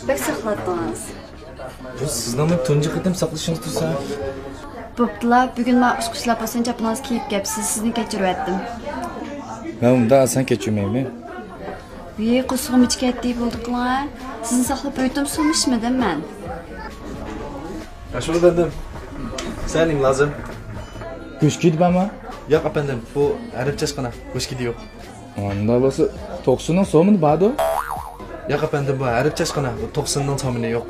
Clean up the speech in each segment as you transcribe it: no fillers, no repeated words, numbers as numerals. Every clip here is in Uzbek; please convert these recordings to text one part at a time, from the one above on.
Bek saxladınız. Bu sizning tunji qitim saqlashingiz tursa. Bo'ptilar, bugun men ushqishlab bo'lsin chapingiz kiyib kelibsiz, sizni kechiryaptim. Men unda asan kechirmayman. Ey, qusug'im ichib ketdi bo'ldiqlar. Sizni saqlab o'ydim so'mishmidim men. Hoş efendim. Selim lazım. Go'shkid bormi? Yok efendim. Bu Arapça aşkına. Go'shkidi yok. Unda bo'lsa 90ning so'mini bordi. Yok efendim bu Arapça aşkına. Bu 90'ның tamini yok.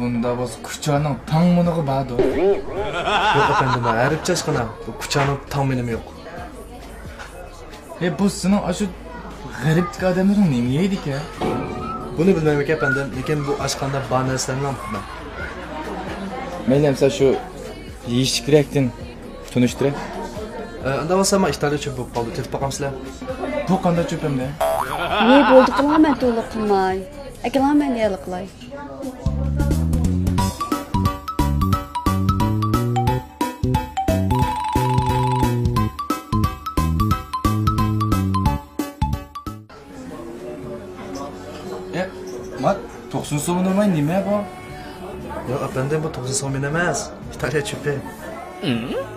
Unda bo'lsa kuchaning tangmuniga bordi. Yok efendim bu Arapça aşkına. Bu kuchaning tamini yok. Bu sening shu g'ariblik odamlaring nima yeydi-ki? Bunu bilmem ki efendim. Lekin bu aşkında bana neslerden tutma. Mayli, shu yeyish kerakdan tunishtiray. Unda olsa ama İtalya çöp bu kaldı. Tetip bakamsızlar. Bu qanday cho'pimda? Ey, bo'ldiqlar men to'liq qilmay. Akalar men yaliqlay. Mat 90 so'mini olmay nima bu? Yok efendim bu 90 so'm emas. İtalya çöpü.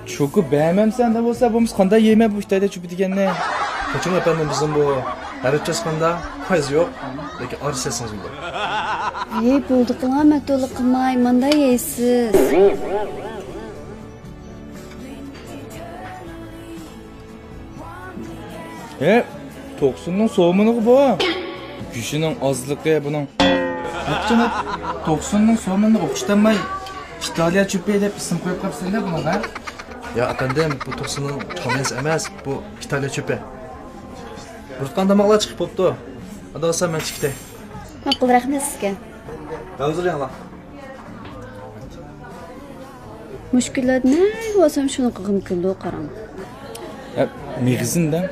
Cho'kib beğenmemsen de bo'lsa bo'lsa qanday yeyman bu Xitoyda cho'pi deganni. Koçum efendim bizim bu Arapça aşkında faiz yok. Lekin arz etsiniz bunda. Ey, bo'ldiqlar men to'liq qilmay, menda yeysiz. He, 90ning so'mini bu. Gücünün azlığı bunun. Yokçana 90'ning so'mini o'qishdanmay İtalya çöpü deb ism qo'yib qo'yibsizlar bunaqa. Ya efendim bu 90'ның tamisi emas. Bu İtalya çöpü. Burutkan damaklar çıkıp poptu. Hadi olsa ben çıktı. Ma'qul, rahmat sizga. Hazırlayın lan. Mushkullar ne bo'lsam shuni qilgim keldi, qaram. Mig'izindan.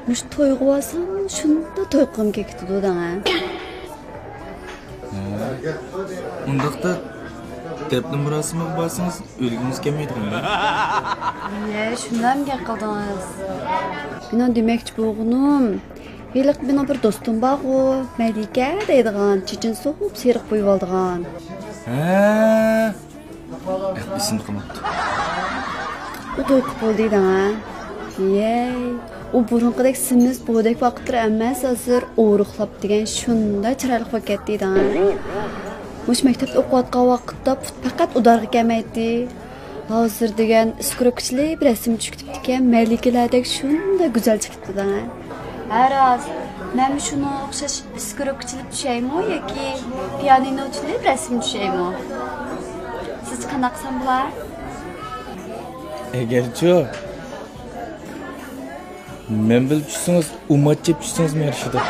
Mush to'yg'ib olsam, shunda to'y qilgim keldi da. Undaqda depli murosimi borsangiz o'lgingiz kelmaydi-ku. Ye, shundan gap qildingiz. Men demoqchi bo'lganim, yiliq meni bir do'stim bor-ku, Malika deydigan, chechin so'qib seriq qo'yib oldigan. Ha. Ism qilmabdi. U to'y qilib bo'ldi-da. Yey, u burunqidek simiz bo'dek vaqtlar emas, hozir o'ruqlab degan shunda chiroyli bo'lib ketdi-da. Mush maktabda o'qiyotgan vaqtda faqat udarga kelmaydi. Hozir degan iskrokchilik rasm tushib ekan, malikalardek shunda go'zal chiqibdi-da. Haroz, men shuni o'xshash iskrokchilik tushaymi yoki pianinochilik rasm tushaymi? Siz qanaqa qilsam bo'lar? Egarchi men bilib tushsangiz, umat chep tushsangiz yarashadi.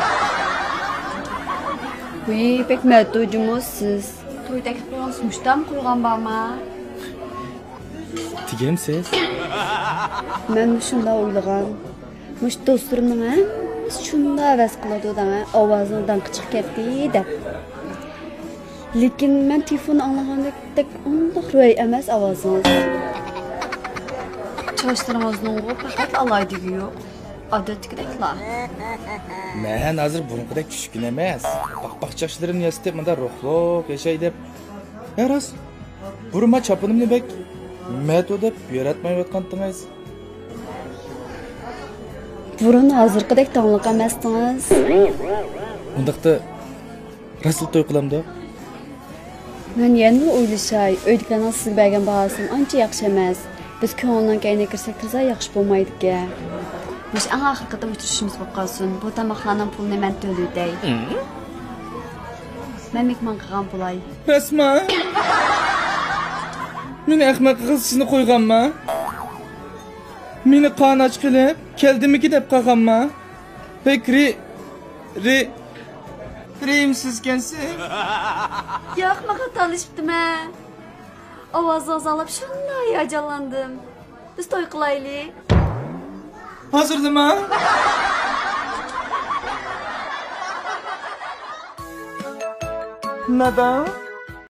Uy, pek ma'tujumuz siz. To'yda qo'ygansiz mushtam qo'ygan bormi? Degansiz? Men shunda o'ylagan. Mush do'stlarimning hammasi shunda havas qiladi-da, ovozidan chiqib ketdi deb. Lekin men telefon anglagandek undoq ro'y emas ovozingiz. Cho'shtiringizning faqat alaydigi yo'q. Odatdagideklar. Men hozir burunqidek tushkin emas. Baqbaqchashlarimni yasitib, menda ruhliq yashay deb. Yaras. Burma chapinimni bek meto deb yaratmayotgandingiz. Burun hozirgidek tonliq emasdingiz. Undaqda rasul to'y qilamda. Men yana o'ylashay, o'ydigan siz bergan bahosim ancha yaxshi emas. Biz ko'ngildan kayni kirsak toza yaxshi bo'lmaydi-ku. Biz eng oxirida o'tirishimiz bo'lib qolsin. Bu tamoqlarning pulini men to'layday. Men mehmon qilgan bo'lay. Rasman. Meni ahmoq qilishni qo'yganman. Meni qanach qilib, keldimiki deb qolganman. Bekri Rimsizkensiz. Yo'q, men tanishibdiman. Ovozingizni olib shunday hayajonlandim. Biz to'y qilaylik. Hozirmi? Nada?